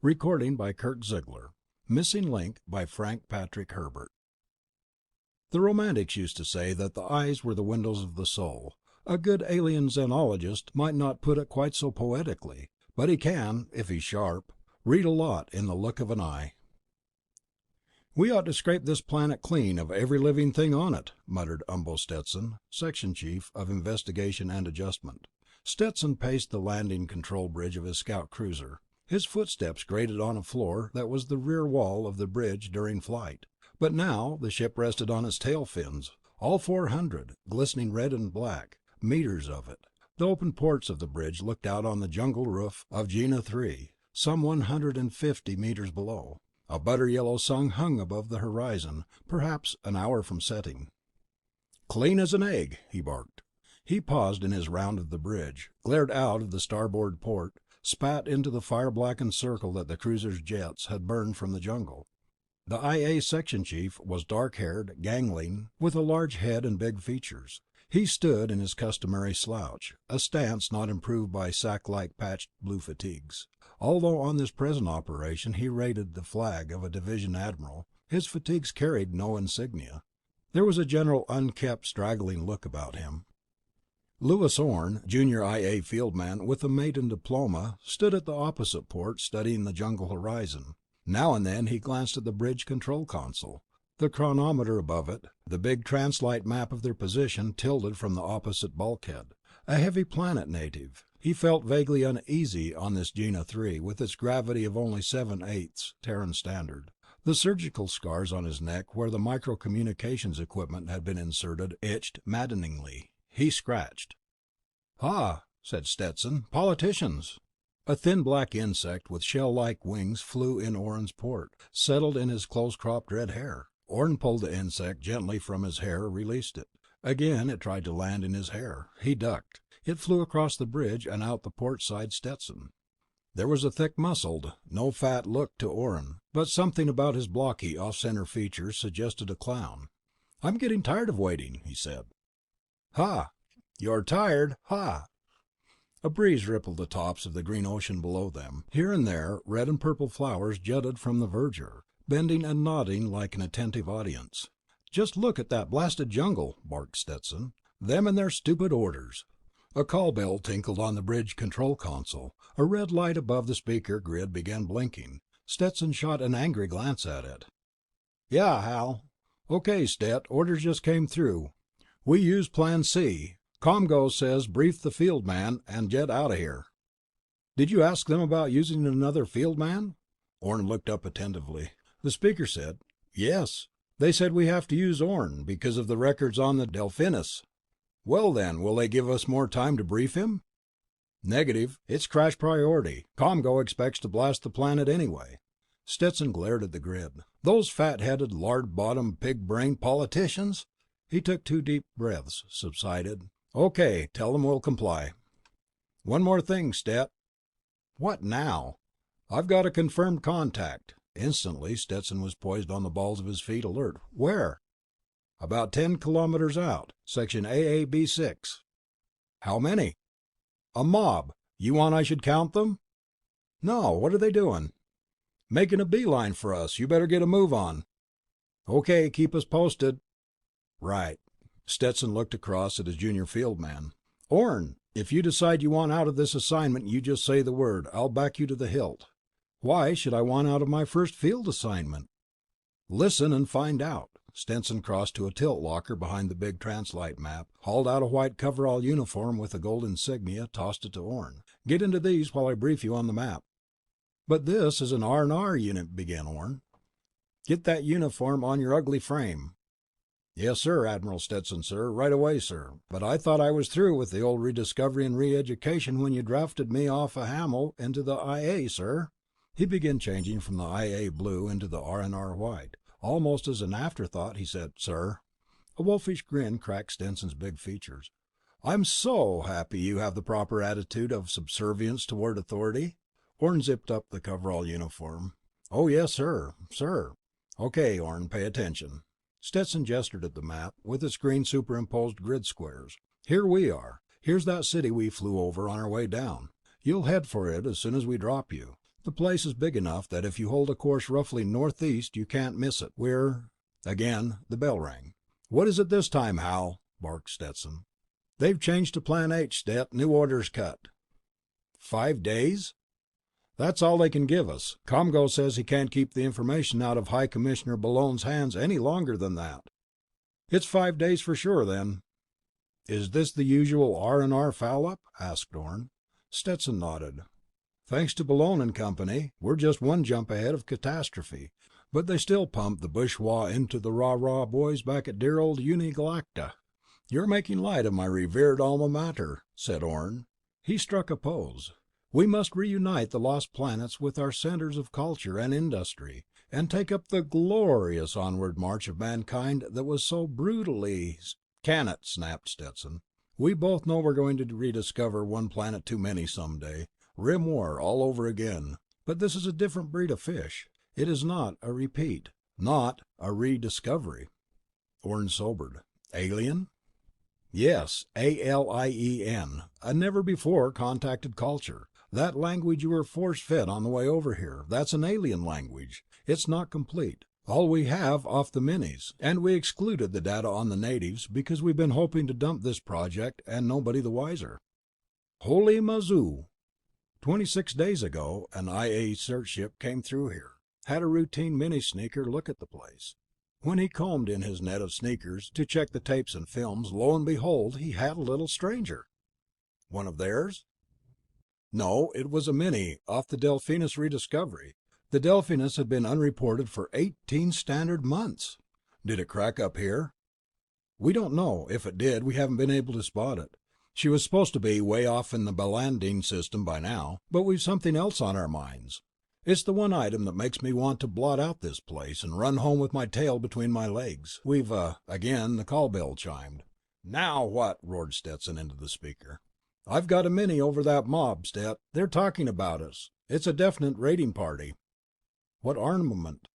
Recording by Kurt Ziegler. Missing Link by Frank Patrick Herbert. The Romantics used to say that the eyes were the windows of the soul. A good alien xenologist might not put it quite so poetically, but he can, if he's sharp, read a lot in the look of an eye. "We ought to scrape this planet clean of every living thing on it," muttered Umbo Stetson, Section Chief of Investigation and Adjustment. Stetson paced the landing control bridge of his scout cruiser. His footsteps grated on a floor that was the rear wall of the bridge during flight. But now the ship rested on its tail fins, all 400, glistening red and black, meters of it. The open ports of the bridge looked out on the jungle roof of Gienah 3, some 150 meters below. A butter-yellow sun hung above the horizon, perhaps an hour from setting. "Clean as an egg," he barked. He paused in his round of the bridge, glared out of the starboard port, spat into the fire-blackened circle that the cruiser's jets had burned from the jungle. The IA section chief was dark-haired, gangling, with a large head and big features. He stood in his customary slouch, a stance not improved by sack-like patched blue fatigues. Although on this present operation he rated the flag of a division admiral, his fatigues carried no insignia. There was a general unkempt, straggling look about him. Lewis Orne, junior IA fieldman with a maiden diploma, stood at the opposite port studying the jungle horizon. Now and then he glanced at the bridge control console. The chronometer above it, the big translite map of their position tilted from the opposite bulkhead. A heavy planet native, he felt vaguely uneasy on this Gienah 3 with its gravity of only 7/8 Terran standard. The surgical scars on his neck where the micro-communications equipment had been inserted itched maddeningly. He scratched. "Ha," said Stetson. "Politicians." A thin black insect with shell-like wings flew in Orne's port, settled in his close-cropped red hair. Orne pulled the insect gently from his hair, released it. Again it tried to land in his hair. He ducked. It flew across the bridge and out the port side Stetson. There was a thick-muscled, no-fat look to Orne, but something about his blocky, off-center features suggested a clown. "I'm getting tired of waiting," he said. "Ha! You're tired, ha!" A breeze rippled the tops of the green ocean below them. Here and there, red and purple flowers jutted from the verdure, bending and nodding like an attentive audience. "Just look at that blasted jungle," barked Stetson. "Them and their stupid orders." A call bell tinkled on the bridge control console. A red light above the speaker grid began blinking. Stetson shot an angry glance at it. "Yeah, Hal. Okay, Stet, orders just came through. We use Plan C. Comgo says brief the field man and jet out of here." "Did you ask them about using another field man?" Orne looked up attentively. The speaker said, "Yes. They said we have to use Orne because of the records on the Delphinus." "Well then, will they give us more time to brief him?" "Negative. It's crash priority. Comgo expects to blast the planet anyway." Stetson glared at the grid. "Those fat-headed, lard-bottomed, pig-brained politicians!" He took 2 deep breaths, subsided. "Okay, tell them we'll comply." "One more thing, Stet." "What now?" "I've got a confirmed contact." Instantly, Stetson was poised on the balls of his feet, alert. "Where?" "About 10 kilometers out. Section AAB6. "How many?" "A mob. You want I should count them?" "No, what are they doing?" "Making a beeline for us. You better get a move on." "Okay, keep us posted." "Right." Stetson looked across at his junior field man. "Orne, if you decide you want out of this assignment, you just say the word. I'll back you to the hilt." "Why should I want out of my first field assignment?" "Listen and find out." Stetson crossed to a tilt locker behind the big translite map, hauled out a white coverall uniform with a gold insignia, tossed it to Orne. "Get into these while I brief you on the map." "But this is an R&R unit," began Orne. "Get that uniform on your ugly frame." "Yes, sir, Admiral Stetson, sir. Right away, sir. But I thought I was through with the old rediscovery and re-education when you drafted me off a Hamel into the IA, sir." He began changing from the IA blue into the R&R white. Almost as an afterthought, he said, "Sir." A wolfish grin cracked Stetson's big features. "I'm so happy you have the proper attitude of subservience toward authority." Orne zipped up the coverall uniform. "Oh, yes, sir. Sir." "Okay, Orne, pay attention." Stetson gestured at the map, with its green superimposed grid squares. "Here we are. Here's that city we flew over on our way down. You'll head for it as soon as we drop you. The place is big enough that if you hold a course roughly northeast, you can't miss it. We're... Again, the bell rang. "What is it this time, Hal?" barked Stetson. "They've changed to Plan H, Stet. New orders cut." 5 days? "That's all they can give us. ComGO says he can't keep the information out of High Commissioner Ballone's hands any longer than that." "It's 5 days for sure, then." "Is this the usual R&R foul-up?" asked Orne. Stetson nodded. "Thanks to Ballone and company, we're just one jump ahead of catastrophe. But they still pump the bourgeois into the rah-rah boys back at dear old Unigalacta." "You're making light of my revered alma mater," said Orne. He struck a pose. "We must reunite the lost planets with our centers of culture and industry, and take up the glorious onward march of mankind that was so brutally—" "Can it," snapped Stetson. "We both know we're going to rediscover one planet too many someday. Rim War all over again. But this is a different breed of fish. It is not a repeat, not a rediscovery." Orne sobered. "Alien?" "Yes, ALIEN. A never-before contacted culture. That language you were force-fed on the way over here, that's an alien language. It's not complete. All we have off the minis, and we excluded the data on the natives because we've been hoping to dump this project and nobody the wiser." "Holy mazoo." 26 days ago, an IA search ship came through here. Had a routine mini-sneaker look at the place. When he combed in his net of sneakers to check the tapes and films, lo and behold, he had a little stranger." "One of theirs?" "No, it was a mini, off the Delphinus rediscovery. The Delphinus had been unreported for 18 standard months." "Did it crack up here?" "We don't know. If it did, we haven't been able to spot it. She was supposed to be way off in the Balandine system by now, but we've something else on our minds. It's the one item that makes me want to blot out this place and run home with my tail between my legs. We've, Again, the call bell chimed. "Now what?" roared Stetson into the speaker. "I've got a mini over that mob, Stet. They're talking about us. It's a definite raiding party." "What armament?"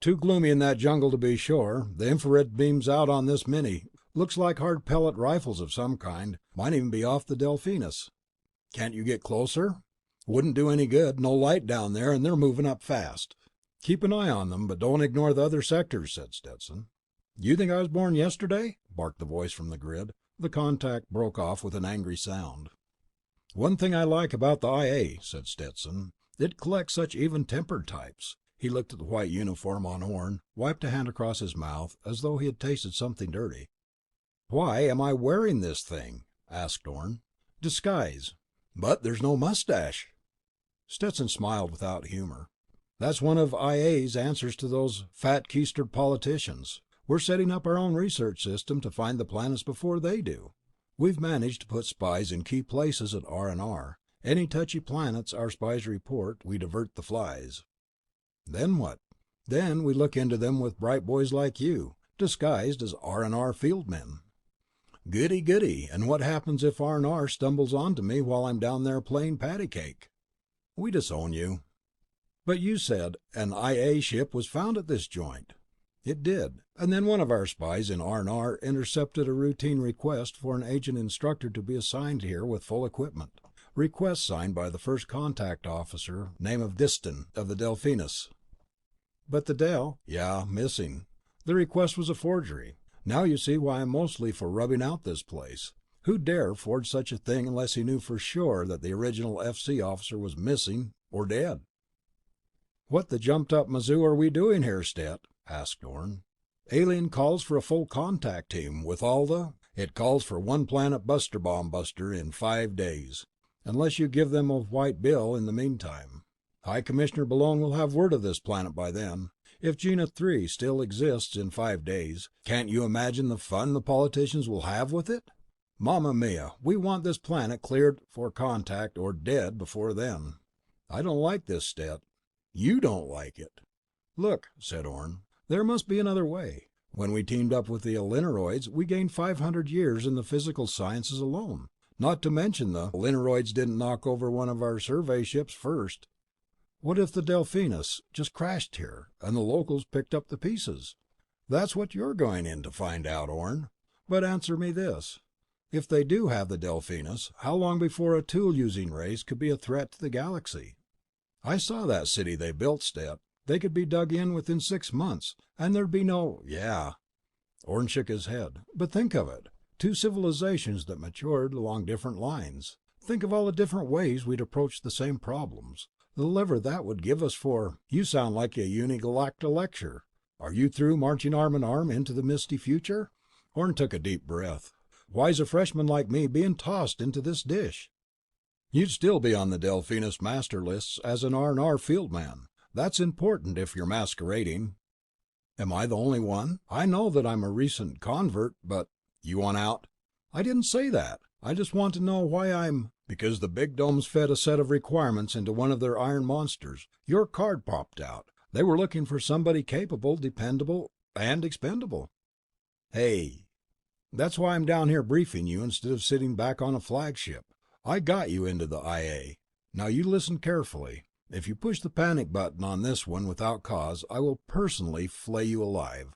"Too gloomy in that jungle to be sure. The infrared beam's out on this mini. Looks like hard pellet rifles of some kind. Might even be off the Delphinus." "Can't you get closer?" "Wouldn't do any good. No light down there, and they're moving up fast." "Keep an eye on them, but don't ignore the other sectors," said Stetson. "You think I was born yesterday?" barked the voice from the grid. The contact broke off with an angry sound. "One thing I like about the IA," said Stetson. "It collects such even-tempered types." He looked at the white uniform on Orne, wiped a hand across his mouth as though he had tasted something dirty. "Why am I wearing this thing?" asked Orne. "Disguise." "But there's no mustache." Stetson smiled without humor. "That's one of IA's answers to those fat keistered politicians. We're setting up our own research system to find the planets before they do. We've managed to put spies in key places at R&R. Any touchy planets our spies report, we divert the flies." "Then what?" "Then we look into them with bright boys like you, disguised as R&R fieldmen." "Goody, goody. And what happens if R&R stumbles onto me while I'm down there playing patty cake?" "We disown you." "But you said an IA ship was found at this joint." "It did. And then one of our spies in R&R intercepted a routine request for an agent instructor to be assigned here with full equipment. Request signed by the first contact officer, name of Diston, of the Delphinus." "But the Del—" "Yeah, missing. The request was a forgery. Now you see why I'm mostly for rubbing out this place. Who'd dare forge such a thing unless he knew for sure that the original FC officer was missing or dead?" "What the jumped-up mazoo are we doing here, Stet?" asked Orne. "Alien calls for a full contact team with all the—" "It calls for one planet buster bomb buster in 5 days. Unless you give them a white bill in the meantime. High Commissioner Ballone will have word of this planet by then. If Gina 3 still exists in 5 days, can't you imagine the fun the politicians will have with it? Mamma mia, we want this planet cleared for contact or dead before then." "I don't like this, Stet." "You don't like it." "Look," said Orne, "there must be another way. When we teamed up with the Lineroids, we gained 500 years in the physical sciences alone. Not to mention the Lineroids didn't knock over one of our survey ships first. What if the Delphinus just crashed here, and the locals picked up the pieces?" "That's what you're going in to find out, Orne. But answer me this. If they do have the Delphinus, how long before a tool-using race could be a threat to the galaxy?" I saw that city they built, Stet. They could be dug in within 6 months, and there'd be no... Yeah. Orne shook his head. But think of it. Two civilizations that matured along different lines. Think of all the different ways we'd approach the same problems. The lever that would give us for... You sound like a unigalactic lecture. Are you through marching arm in arm into the misty future? Orne took a deep breath. Why's a freshman like me being tossed into this dish? You'd still be on the Delphinus master lists as an R&R field man. That's important if you're masquerading. Am I the only one? I know that I'm a recent convert, but... You want out? I didn't say that. I just want to know why I'm... Because the big domes fed a set of requirements into one of their iron monsters. Your card popped out. They were looking for somebody capable, dependable, and expendable. Hey, that's why I'm down here briefing you instead of sitting back on a flagship. I got you into the IA. Now you listen carefully. If you push the panic button on this one without cause, I will personally flay you alive.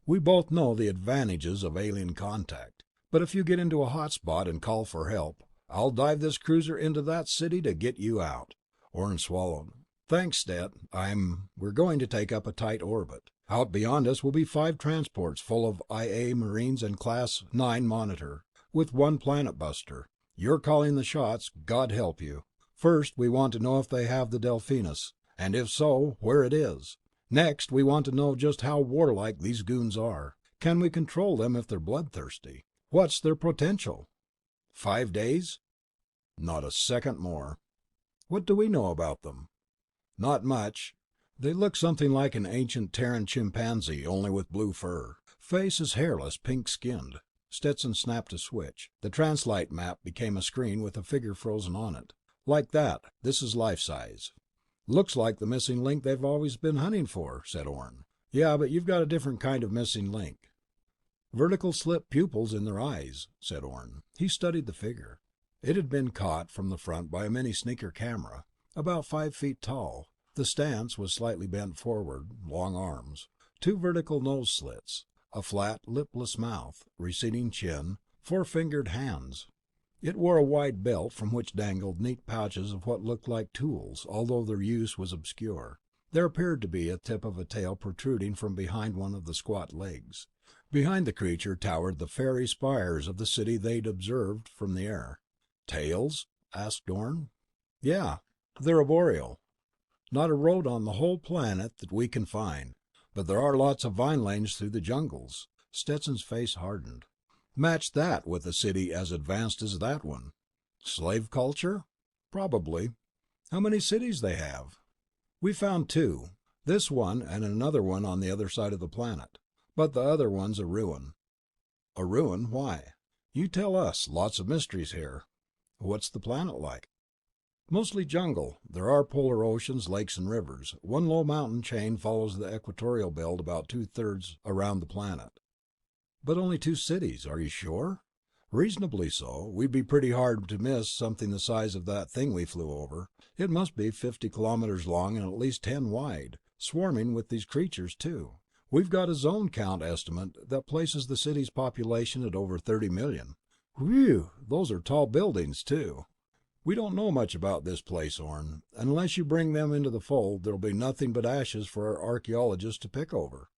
We both know the advantages of alien contact, but if you get into a hot spot and call for help, I'll dive this cruiser into that city to get you out. Orne swallowed. Thanks, Stet. We're going to take up a tight orbit. Out beyond us will be 5 transports full of IA Marines and Class 9 Monitor, with 1 planet buster. You're calling the shots, God help you. First, we want to know if they have the Delphinus, and if so, where it is. Next, we want to know just how warlike these goons are. Can we control them if they're bloodthirsty? What's their potential? 5 days? Not a second more. What do we know about them? Not much. They look something like an ancient Terran chimpanzee, only with blue fur. Face is hairless, pink-skinned. Stetson snapped a switch. The translite map became a screen with a figure frozen on it. Like that. This is life-size. Looks like the missing link they've always been hunting for, said Orne. Yeah, but you've got a different kind of missing link. Vertical slit pupils in their eyes, said Orne. He studied the figure. It had been caught from the front by a mini-sneaker camera, about 5 feet tall. The stance was slightly bent forward, long arms, 2 vertical nose slits, a flat, lipless mouth, receding chin, 4-fingered hands. It wore a wide belt from which dangled neat pouches of what looked like tools, although their use was obscure. There appeared to be a tip of a tail protruding from behind one of the squat legs. Behind the creature towered the fairy spires of the city they'd observed from the air. Tails? Asked Orne. Yeah, they're arboreal. Not a road on the whole planet that we can find. But there are lots of vine lanes through the jungles. Stetson's face hardened. Match that with a city as advanced as that one. Slave culture? Probably. How many cities they have? We found 2. This one and another one on the other side of the planet. But the other one's a ruin. A ruin? Why? You tell us. Lots of mysteries here. What's the planet like? Mostly jungle. There are polar oceans, lakes, and rivers. One low mountain chain follows the equatorial belt about 2/3 around the planet. But only 2 cities, are you sure? Reasonably so. We'd be pretty hard to miss something the size of that thing we flew over. It must be 50 kilometers long and at least 10 wide, swarming with these creatures too. We've got a zone count estimate that places the city's population at over 30 million. Whew, those are tall buildings too. We don't know much about this place, Orne. Unless you bring them into the fold, there'll be nothing but ashes for our archaeologists to pick over.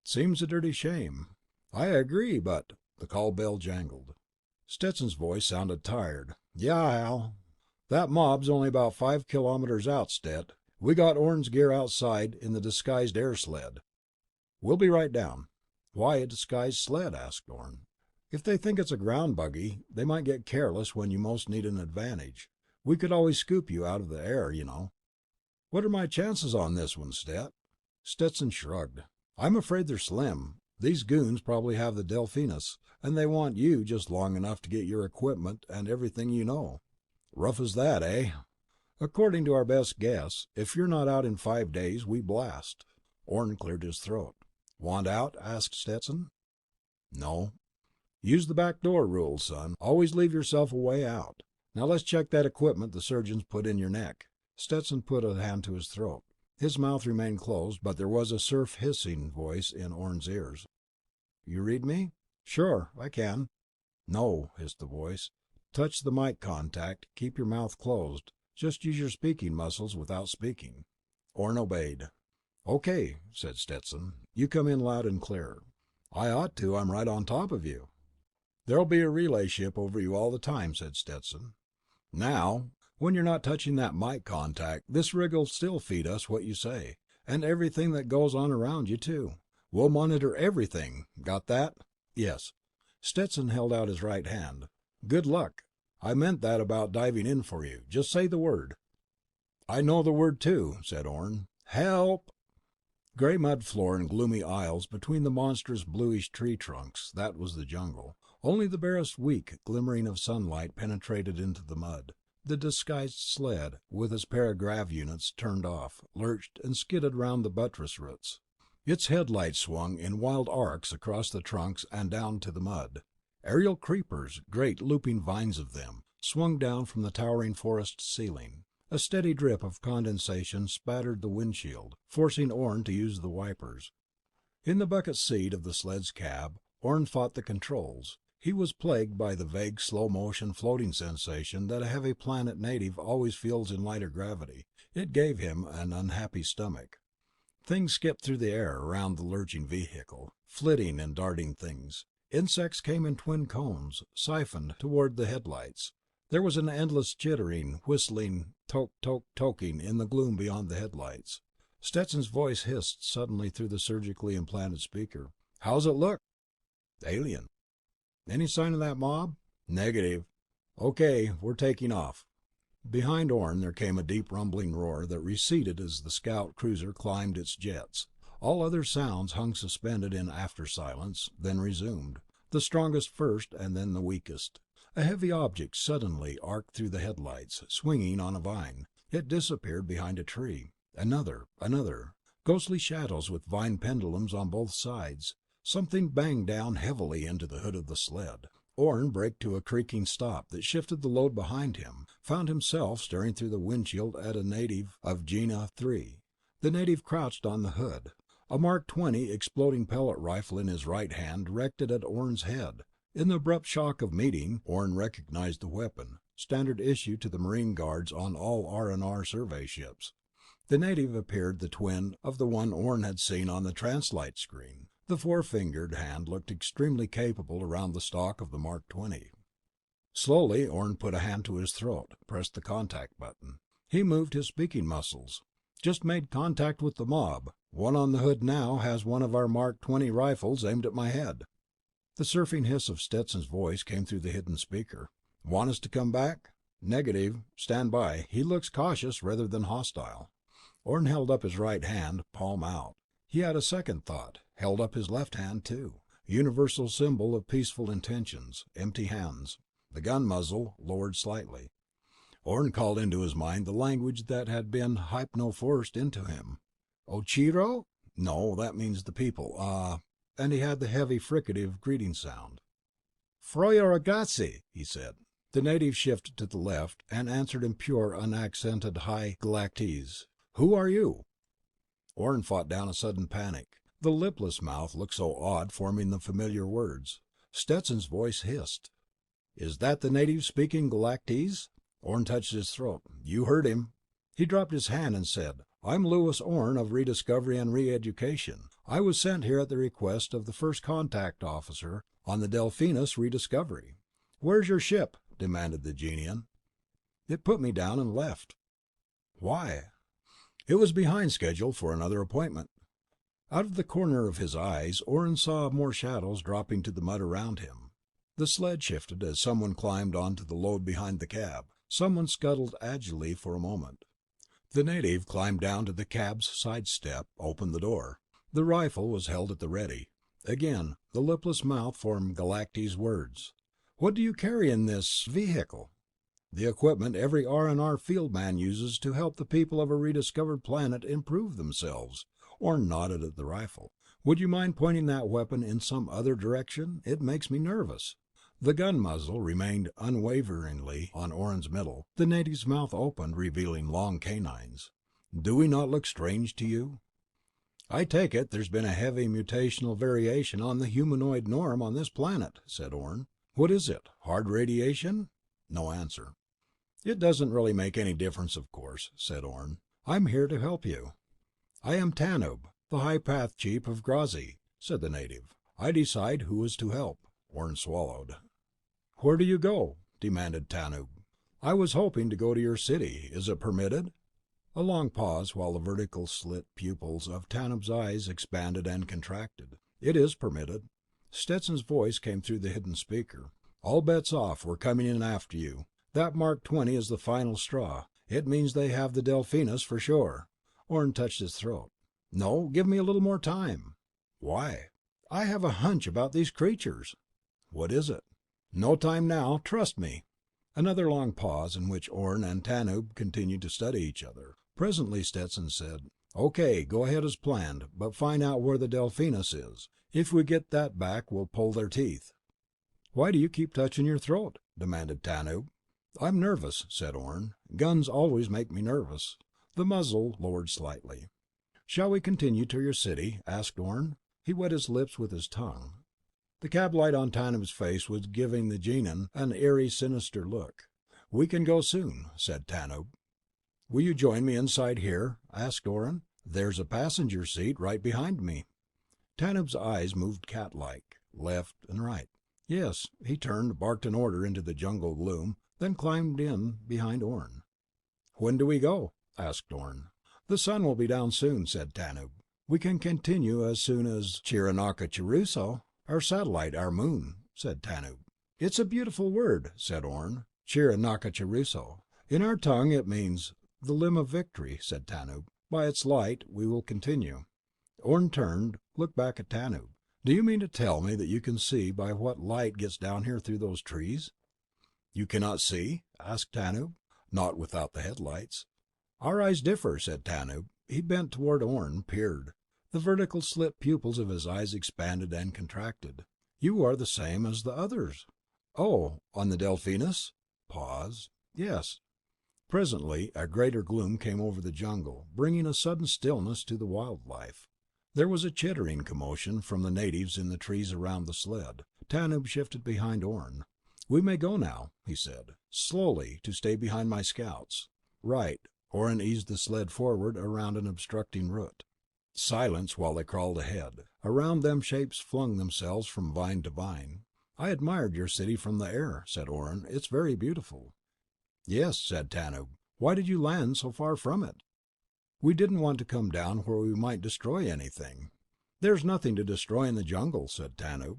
Seems a dirty shame. I agree, but... The call bell jangled. Stetson's voice sounded tired. Yeah, Al. That mob's only about 5 kilometers out, Stet. We got Orne's gear outside in the disguised air sled. We'll be right down. Why a disguised sled? Asked Orne. If they think it's a ground buggy, they might get careless when you most need an advantage. We could always scoop you out of the air, you know. What are my chances on this one, Stet? Stetson shrugged. I'm afraid they're slim. These goons probably have the Delphinus, and they want you just long enough to get your equipment and everything you know. Rough as that, eh? According to our best guess, if you're not out in 5 days, we blast. Orne cleared his throat. Want out? Asked Stetson. No. Use the back door rule, son. Always leave yourself a way out. Now let's check that equipment the surgeons put in your neck. Stetson put a hand to his throat. His mouth remained closed, but there was a surf hissing voice in Orne's ears. You read me? Sure, I can. No, hissed the voice. Touch the mic contact. Keep your mouth closed. Just use your speaking muscles without speaking." Orne obeyed. "Okay," said Stetson. "You come in loud and clear." "I ought to. I'm right on top of you." "There'll be a relay ship over you all the time," said Stetson. "Now, when you're not touching that mike contact, this rig'll still feed us what you say. And everything that goes on around you, too. We'll monitor everything. Got that?" "Yes." Stetson held out his right hand. "Good luck. I meant that about diving in for you. Just say the word." "I know the word, too," said Orne. "Help!" Gray mud floor and gloomy aisles between the monstrous bluish tree trunks, that was the jungle. Only the barest weak glimmering of sunlight penetrated into the mud. The disguised sled, with its paragrav units turned off, lurched and skidded round the buttress roots. Its headlights swung in wild arcs across the trunks and down to the mud. Aerial creepers, great looping vines of them, swung down from the towering forest ceiling. A steady drip of condensation spattered the windshield, forcing Orne to use the wipers. In the bucket seat of the sled's cab, Orne fought the controls. He was plagued by the vague slow-motion floating sensation that a heavy planet native always feels in lighter gravity. It gave him an unhappy stomach. Things skipped through the air around the lurching vehicle, flitting and darting things. Insects came in twin cones, siphoned toward the headlights. There was an endless chittering, whistling, toking in the gloom beyond the headlights. Stetson's voice hissed suddenly through the surgically implanted speaker. "How's it look?" "Alien." "Any sign of that mob?" "Negative." "Okay, we're taking off." Behind Orne there came a deep rumbling roar that receded as the scout cruiser climbed its jets. All other sounds hung suspended in after silence, then resumed. The strongest first and then the weakest. A heavy object suddenly arced through the headlights, swinging on a vine. It disappeared behind a tree. Another. Ghostly shadows with vine pendulums on both sides. Something banged down heavily into the hood of the sled. Orne braked to a creaking stop that shifted the load behind him, found himself staring through the windshield at a native of Gina 3. The native crouched on the hood, a Mark 20 exploding pellet rifle in his right hand directed at Orne's head. In the abrupt shock of meeting, Orne recognized the weapon, standard issue to the Marine Guards on all R&R survey ships. The native appeared the twin of the one Orne had seen on the translite screen. The four-fingered hand looked extremely capable around the stock of the Mark 20. Slowly, Orne put a hand to his throat, pressed the contact button. He moved his speaking muscles. "Just made contact with the mob. One on the hood now has one of our Mark 20 rifles aimed at my head." The surfing hiss of Stetson's voice came through the hidden speaker. "Want us to come back?" "Negative. Stand by. He looks cautious rather than hostile." Orne held up his right hand, palm out. He had a second thought, held up his left hand too. Universal symbol of peaceful intentions, empty hands. The gun muzzle lowered slightly. Orne called into his mind the language that had been hypno-forced into him. "Ochiro? No, that means the people. And he had the heavy fricative greeting sound. "Froyo ragazzi," he said. The native shifted to the left and answered in pure, unaccented high Galactese. "Who are you?" Orne fought down a sudden panic. The lipless mouth looked so odd, forming the familiar words. Stetson's voice hissed. "Is that the native speaking Galactese?" Orne touched his throat. "You heard him." He dropped his hand and said, "I'm Lewis Orne of Rediscovery and Re-education. I was sent here at the request of the first contact officer on the Delphinus Rediscovery." "Where's your ship?" demanded the Genian. "It put me down and left." "Why?" "It was behind schedule for another appointment." Out of the corner of his eyes, Orne saw more shadows dropping to the mud around him. The sled shifted as someone climbed onto the load behind the cab. Someone scuttled agilely for a moment. The native climbed down to the cab's side step, opened the door. The rifle was held at the ready. Again, the lipless mouth formed Galactese words. "What do you carry in this vehicle?" "The equipment every R&R field man uses to help the people of a rediscovered planet improve themselves." Orne nodded at the rifle. "Would you mind pointing that weapon in some other direction? It makes me nervous." The gun muzzle remained unwaveringly on Orne's middle. The native's mouth opened, revealing long canines. "Do we not look strange to you?" "I take it there's been a heavy mutational variation on the humanoid norm on this planet," said Orne. "What is it? Hard radiation?" No answer. It doesn't really make any difference, of course, said Orne. I'm here to help you. I am Tanub, the High Path Chief of Grazi, said the native. I decide who is to help. Orne swallowed. Where do you go? Demanded Tanub. I was hoping to go to your city. Is it permitted? A long pause while the vertical slit pupils of Tanub's eyes expanded and contracted. It is permitted. Stetson's voice came through the hidden speaker. All bets off. We're coming in after you. That Mark 20 is the final straw. It means they have the Delphinus for sure. Orne touched his throat. No, give me a little more time. Why? I have a hunch about these creatures. What is it? No time now. Trust me. Another long pause in which Orne and Tanub continued to study each other. Presently Stetson said, Okay, go ahead as planned, but find out where the Delphinus is. If we get that back, we'll pull their teeth. Why do you keep touching your throat? Demanded Tanub. I'm nervous, said Orne. Guns always make me nervous. The muzzle lowered slightly. Shall we continue to your city? Asked Orne. He wet his lips with his tongue. The cab light on Tanub's face was giving the Genin an eerie, sinister look. We can go soon, said Tanub. Will you join me inside here? Asked Orne. There's a passenger seat right behind me. Tanub's eyes moved cat-like, left and right. Yes, he turned, barked an order into the jungle gloom, then climbed in behind Orne. When do we go? Asked Orne. The sun will be down soon, said Tanub. We can continue as soon as Chiruso, our satellite, our moon, said Tanub. It's a beautiful word, said Orne. Chiruso. In our tongue it means the limb of victory, said Tanub. By its light we will continue. Orne turned, looked back at Tanub. Do you mean to tell me that you can see by what light gets down here through those trees? You cannot see? Asked Tanub. Not without the headlights. Our eyes differ, said Tanub. He bent toward Orne, peered. The vertical slit pupils of his eyes expanded and contracted. You are the same as the others. Oh, on the Delphinus? Pause. Yes. Presently, a greater gloom came over the jungle, bringing a sudden stillness to the wildlife. There was a chittering commotion from the natives in the trees around the sled. Tanub shifted behind Orne. We may go now, he said. Slowly, to stay behind my scouts. Right. Orne eased the sled forward around an obstructing root. Silence while they crawled ahead. Around them shapes flung themselves from vine to vine. I admired your city from the air, said Orne. It's very beautiful. Yes, said Tanub. Why did you land so far from it? We didn't want to come down where we might destroy anything. There's nothing to destroy in the jungle, said Tanub.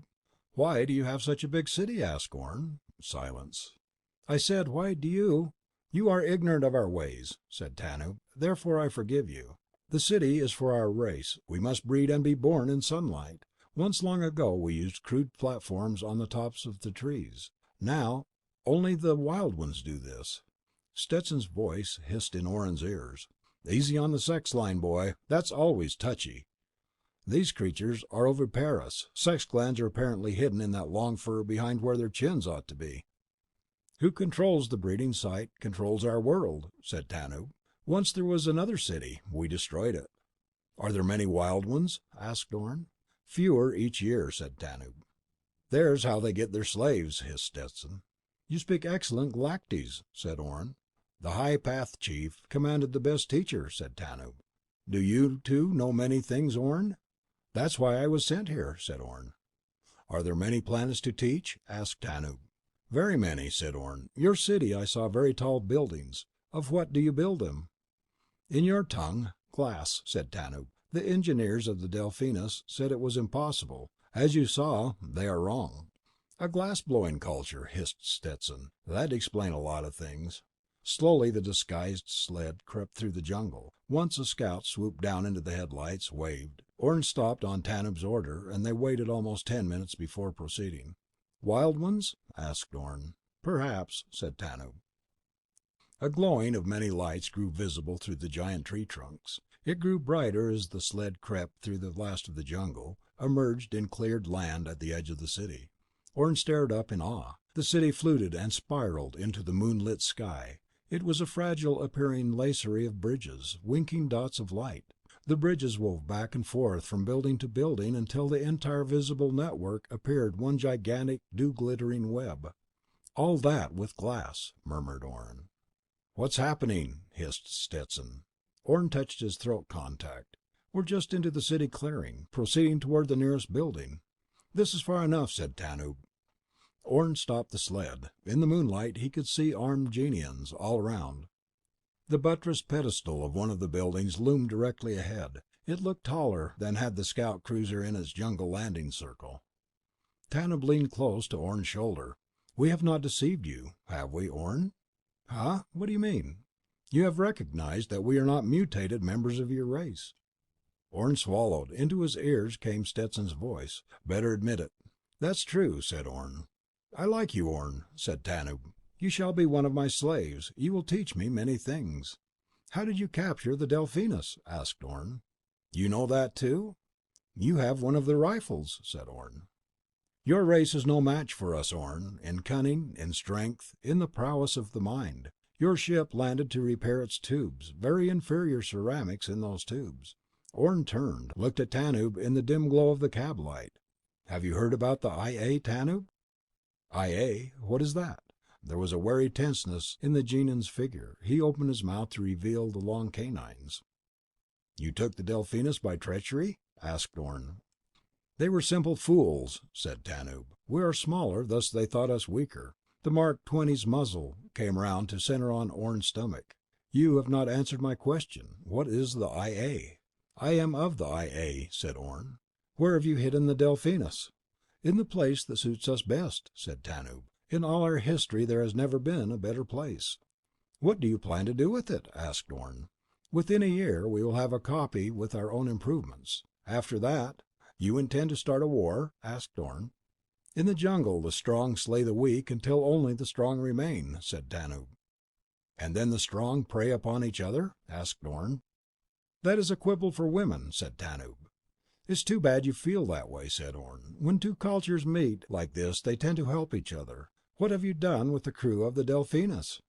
Why do you have such a big city? Asked Orne. Silence. I said, why do you? You are ignorant of our ways, said Tanub. Therefore I forgive you. The city is for our race. We must breed and be born in sunlight. Once long ago we used crude platforms on the tops of the trees. Now, only the wild ones do this. Stetson's voice hissed in Orne's ears. Easy on the sex line, boy. That's always touchy. These creatures are oviparous. Sex glands are apparently hidden in that long fur behind where their chins ought to be. Who controls the breeding site controls our world, said Tanub. Once there was another city. We destroyed it. Are there many wild ones? Asked Orne. Fewer each year, said Tanub. There's how they get their slaves, hissed Stetson. You speak excellent Galactese, said Orne. The High Path Chief commanded the best teacher, said Tanub. Do you, too, know many things, Orne? That's why I was sent here, said Orne. Are there many planets to teach? Asked Tanub. Very many, said Orne. Your city, I saw very tall buildings. Of what do you build them? In your tongue, glass, said Tanub. The engineers of the Delphinus said it was impossible. As you saw, they are wrong. A glass-blowing culture, hissed Stetson. That'd explain a lot of things. Slowly the disguised sled crept through the jungle. Once a scout swooped down into the headlights, waved. Orne stopped on Tanub's order, and they waited almost 10 minutes before proceeding. Wild ones? Asked Orne. Perhaps, said Tanub. A glowing of many lights grew visible through the giant tree trunks. It grew brighter as the sled crept through the last of the jungle, emerged in cleared land at the edge of the city. Orne stared up in awe. The city fluted and spiraled into the moonlit sky. It was a fragile appearing lacery of bridges, winking dots of light. The bridges wove back and forth from building to building until the entire visible network appeared one gigantic dew-glittering web. All that with glass, murmured Orne. What's happening? Hissed Stetson. Orne touched his throat contact. We're just into the city clearing, proceeding toward the nearest building. This is far enough, said Tanub. Orne stopped the sled. In the moonlight, he could see armed Genians all around. The buttressed pedestal of one of the buildings loomed directly ahead. It looked taller than had the scout cruiser in its jungle landing circle. Tanub leaned close to Orne's shoulder. We have not deceived you, have we, Orne? Huh? What do you mean? You have recognized that we are not mutated members of your race. Orne swallowed. Into his ears came Stetson's voice. Better admit it. That's true, said Orne. I like you, Orne, said Tanub. You shall be one of my slaves. You will teach me many things. How did you capture the Delphinus? Asked Orne. You know that too? You have one of the rifles, said Orne. Your race is no match for us, Orne, in cunning, in strength, in the prowess of the mind. Your ship landed to repair its tubes, very inferior ceramics in those tubes. Orne turned, looked at Tanub in the dim glow of the cab light. Have you heard about the IA, Tanub? IA? What is that? There was a wary tenseness in the Genian's figure. He opened his mouth to reveal the long canines. You took the Delphinus by treachery? Asked Orne. They were simple fools, said Tanub. We are smaller, thus they thought us weaker. The Mark 20's muzzle came round to center on Orne's stomach. You have not answered my question. What is the IA? I am of the IA, said Orne. Where have you hidden the Delphinus? In the place that suits us best, said Tanub. In all our history there has never been a better place. What do you plan to do with it? Asked Orne. Within a year we will have a copy with our own improvements. After that... You intend to start a war? Asked Orne. In the jungle the strong slay the weak until only the strong remain, said Tanub. And then the strong prey upon each other? Asked Orne. That is a quibble for women, said Tanub. It's too bad you feel that way, said Orne. When two cultures meet like this they tend to help each other. What have you done with the crew of the Delphinus?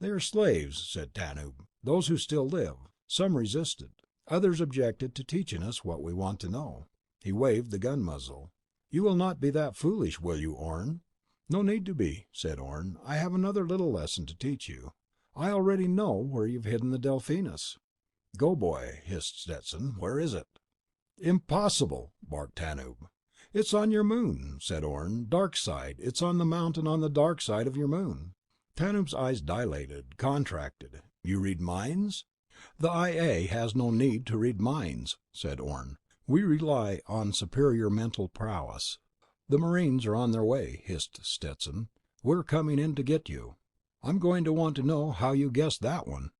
They are slaves, said Tanub. Those who still live. Some resisted. Others objected to teaching us what we want to know. He waved the gun muzzle. You will not be that foolish, will you, Orne? No need to be, said Orne. I have another little lesson to teach you. I already know where you've hidden the Delphinus. Go, boy, hissed Stetson. Where is it? Impossible, barked Tanub. It's on your moon, said Orne. Dark side. It's on the mountain on the dark side of your moon. Tanub's eyes dilated, contracted. You read minds? The IA has no need to read minds, said Orne. We rely on superior mental prowess. The Marines are on their way, hissed Stetson. We're coming in to get you. I'm going to want to know how you guessed that one.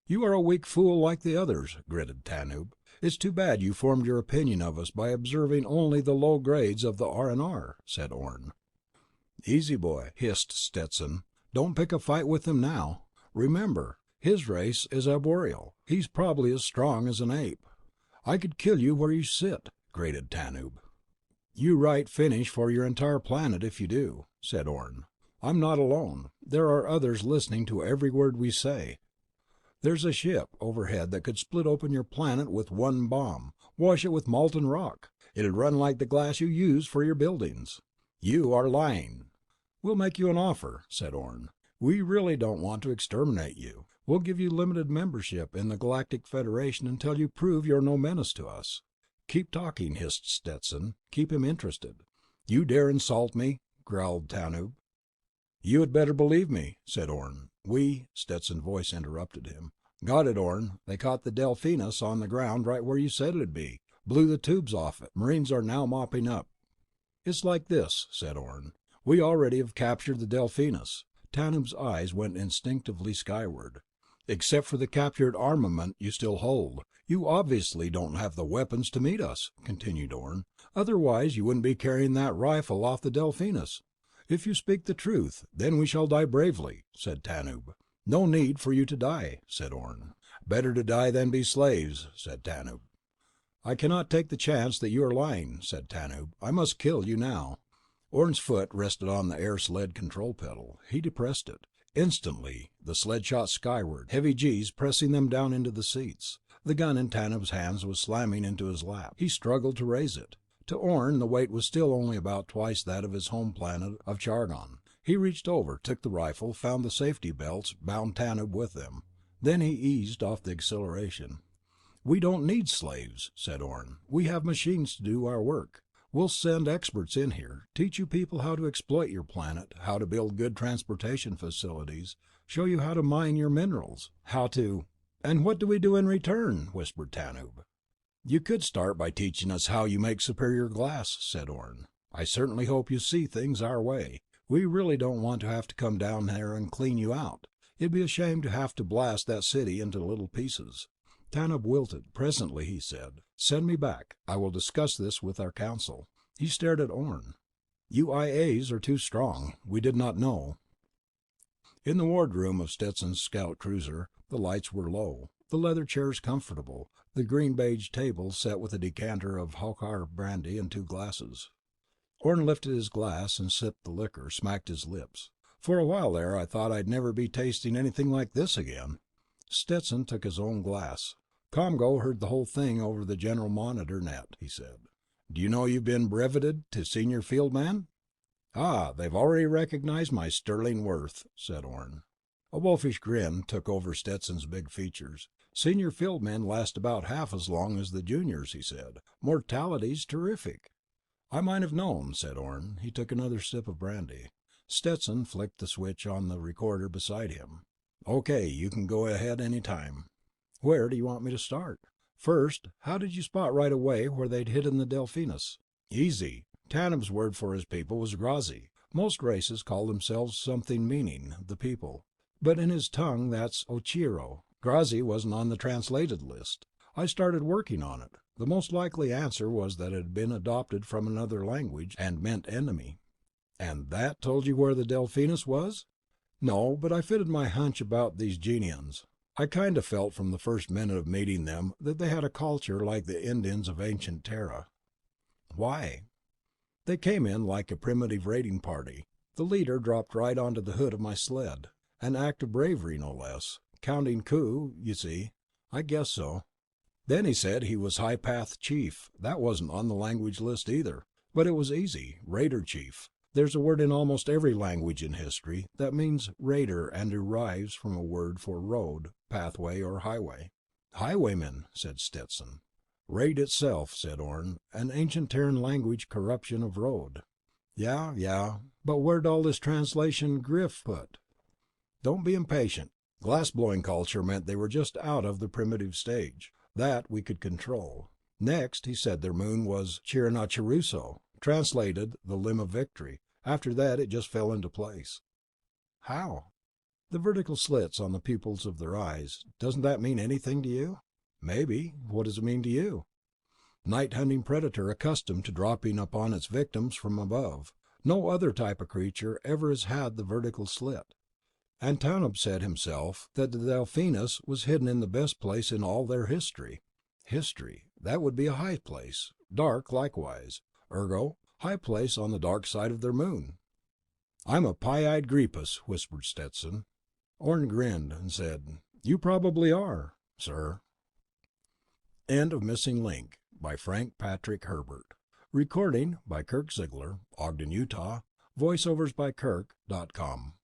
You are a weak fool like the others, gritted Tanub. It's too bad you formed your opinion of us by observing only the low grades of the R&R, said Orne. Easy, boy, hissed Stetson. Don't pick a fight with him now. Remember, his race is arboreal. He's probably as strong as an ape. I could kill you where you sit, grated Tanub. You write finish for your entire planet if you do, said Orne. I'm not alone. There are others listening to every word we say. There's a ship overhead that could split open your planet with one bomb, wash it with molten rock. It'd run like the glass you use for your buildings. You are lying. We'll make you an offer, said Orne. We really don't want to exterminate you. We'll give you limited membership in the Galactic Federation until you prove you're no menace to us. Keep talking, hissed Stetson. Keep him interested. You dare insult me? Growled Tanub. You had better believe me, said Orne. Stetson's voice interrupted him. Got it, Orne. They caught the Delphinus on the ground right where you said it'd be. Blew the tubes off it. Marines are now mopping up. It's like this, said Orne. We already have captured the Delphinus. Tanub's eyes went instinctively skyward. Except for the captured armament you still hold. You obviously don't have the weapons to meet us, continued Orne. Otherwise you wouldn't be carrying that rifle off the Delphinus. If you speak the truth, then we shall die bravely, said Tanub. No need for you to die, said Orne. Better to die than be slaves, said Tanub. I cannot take the chance that you are lying, said Tanub. I must kill you now. Orne's foot rested on the air sled control pedal. He depressed it. Instantly, the sled shot skyward, heavy G's pressing them down into the seats. The gun in Tanub's hands was slamming into his lap. He struggled to raise it. To Orne, the weight was still only about twice that of his home planet of Chargon. He reached over, took the rifle, found the safety belts, bound Tanub with them. Then he eased off the acceleration. "We don't need slaves," said Orne. "We have machines to do our work. We'll send experts in here, teach you people how to exploit your planet, how to build good transportation facilities, show you how to mine your minerals, how to—" "And what do we do in return?" whispered Tanub. "You could start by teaching us how you make superior glass," said Orne. "I certainly hope you see things our way. We really don't want to have to come down there and clean you out. It'd be a shame to have to blast that city into little pieces." Tanub wilted. Presently he said, "Send me back. I will discuss this with our council." He stared at Orne. "You IAs are too strong. We did not know." In the wardroom of Stetson's scout cruiser, the lights were low, the leather chairs comfortable, the green-beige table set with a decanter of Hochar brandy and two glasses. Orne lifted his glass and sipped the liquor, smacked his lips. "For a while there, I thought I'd never be tasting anything like this again." Stetson took his own glass. "ComGo heard the whole thing over the general monitor net," he said. "Do you know you've been breveted to senior field man?" "Ah, they've already recognized my sterling worth," said Orne. A wolfish grin took over Stetson's big features. "Senior field men last about half as long as the juniors," he said. "Mortality's terrific." "I might have known," said Orne. He took another sip of brandy. Stetson flicked the switch on the recorder beside him. "Okay, you can go ahead any time." "Where do you want me to start?" "First, how did you spot right away where they'd hidden the Delphinus?" "Easy. Tanub's word for his people was Grazi. Most races call themselves something meaning the people. But in his tongue that's Ochiro. Grazi wasn't on the translated list. I started working on it. The most likely answer was that it had been adopted from another language and meant enemy." "And that told you where the Delphinus was?" "No, but I fitted my hunch about these Genians. I kind of felt from the first minute of meeting them that they had a culture like the Indians of ancient Terra." "Why?" "They came in like a primitive raiding party. The leader dropped right onto the hood of my sled. An act of bravery, no less. Counting coup, you see." "I guess so." "Then he said he was High Path Chief. That wasn't on the language list either. But it was easy. Raider Chief. There's a word in almost every language in history that means raider and derives from a word for road, pathway, or highway." "Highwaymen," said Stetson. "Raid itself," said Orne. "An ancient Terran language corruption of road." Yeah. But where'd all this translation griff put?" "Don't be impatient. Glass-blowing culture meant they were just out of the primitive stage. That we could control. Next, he said their moon was Chiranachuruso, translated the Limb of Victory. After that, it just fell into place." "How?" "The vertical slits on the pupils of their eyes. Doesn't that mean anything to you?" "Maybe. What does it mean to you?" "Night-hunting predator accustomed to dropping upon its victims from above. No other type of creature ever has had the vertical slit. And Tanub said himself that the Delphinus was hidden in the best place in all their history." "History. That would be a high place. Dark, likewise. Ergo, high place on the dark side of their moon." "I'm a pie-eyed Greepus," whispered Stetson. Orne grinned and said, "You probably are, sir." End of Missing Link by Frank Patrick Herbert. Recording by Kirk Ziegler, Ogden, Utah. Voiceovers by Kirk.com.